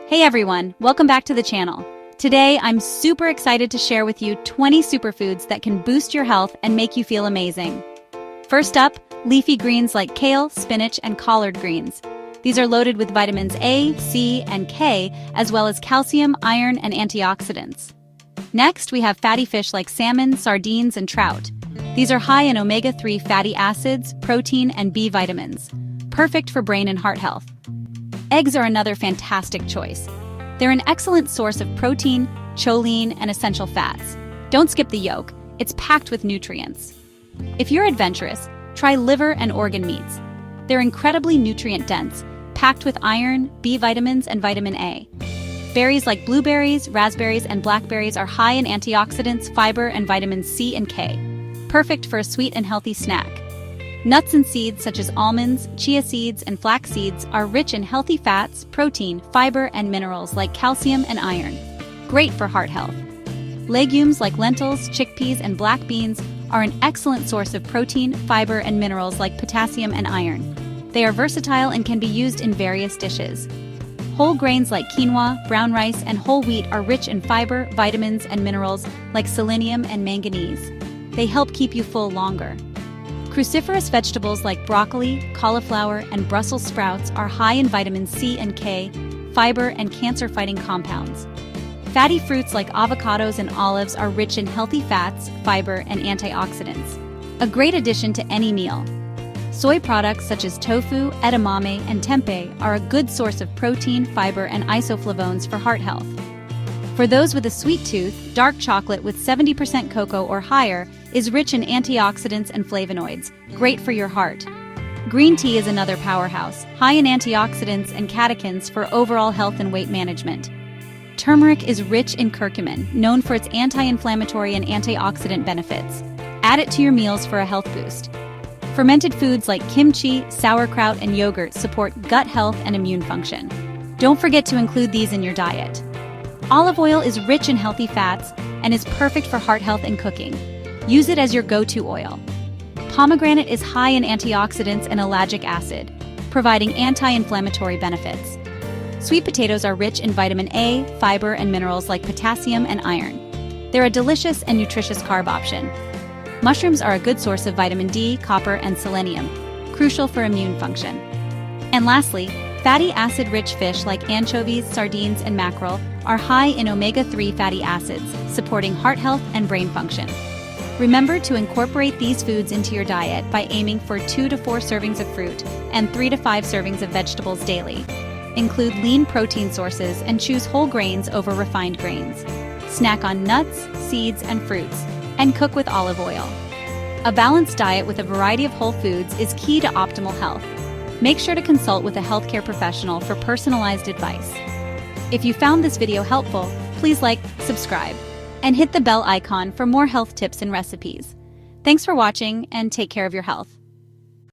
Hey everyone, welcome back to the channel. Today, I'm super excited to share with you 20 superfoods that can boost your health and make you feel amazing. First up, leafy greens like kale, spinach, and collard greens. These are loaded with vitamins A, C, and K, as well as calcium, iron, and antioxidants. Next, we have fatty fish like salmon, sardines, and trout. These are high in omega-3 fatty acids, protein, and B vitamins, perfect for brain and heart health. Eggs are another fantastic choice. They're an excellent source of protein, choline, and essential fats. Don't skip the yolk, it's packed with nutrients. If you're adventurous, try liver and organ meats. They're incredibly nutrient-dense, packed with iron, B vitamins, and vitamin A. Berries like blueberries, raspberries, and blackberries are high in antioxidants, fiber, and vitamins C and K, perfect for a sweet and healthy snack. Nuts and seeds such as almonds, chia seeds, and flax seeds are rich in healthy fats, protein, fiber, and minerals like calcium and iron. Great for heart health. Legumes like lentils, chickpeas, and black beans are an excellent source of protein, fiber, and minerals like potassium and iron. They are versatile and can be used in various dishes. Whole grains like quinoa, brown rice, and whole wheat are rich in fiber, vitamins, and minerals like selenium and manganese. They help keep you full longer. Cruciferous vegetables like broccoli, cauliflower, and Brussels sprouts are high in vitamins C and K, fiber, and cancer-fighting compounds. Fatty fruits like avocados and olives are rich in healthy fats, fiber, and antioxidants. A great addition to any meal. Soy products such as tofu, edamame, and tempeh are a good source of protein, fiber, and isoflavones for heart health. For those with a sweet tooth, dark chocolate with 70% cocoa or higher is rich in antioxidants and flavonoids, great for your heart. Green tea is another powerhouse, high in antioxidants and catechins for overall health and weight management. Turmeric is rich in curcumin, known for its anti-inflammatory and antioxidant benefits. Add it to your meals for a health boost. Fermented foods like kimchi, sauerkraut, and yogurt support gut health and immune function. Don't forget to include these in your diet. Olive oil is rich in healthy fats and is perfect for heart health and cooking. Use it as your go-to oil. Pomegranate is high in antioxidants and ellagic acid, providing anti-inflammatory benefits. Sweet potatoes are rich in vitamin A, fiber, and minerals like potassium and iron. They're a delicious and nutritious carb option. Mushrooms are a good source of vitamin D, copper, and selenium, crucial for immune function. And lastly, fatty acid-rich fish like anchovies, sardines, and mackerel are high in omega-3 fatty acids, supporting heart health and brain function. Remember to incorporate these foods into your diet by aiming for 2 to 4 servings of fruit and 3 to 5 servings of vegetables daily. Include lean protein sources and choose whole grains over refined grains. Snack on nuts, seeds, and fruits, and cook with olive oil. A balanced diet with a variety of whole foods is key to optimal health. Make sure to consult with a healthcare professional for personalized advice. If you found this video helpful, please like, subscribe, and hit the bell icon for more health tips and recipes. Thanks for watching, and take care of your health.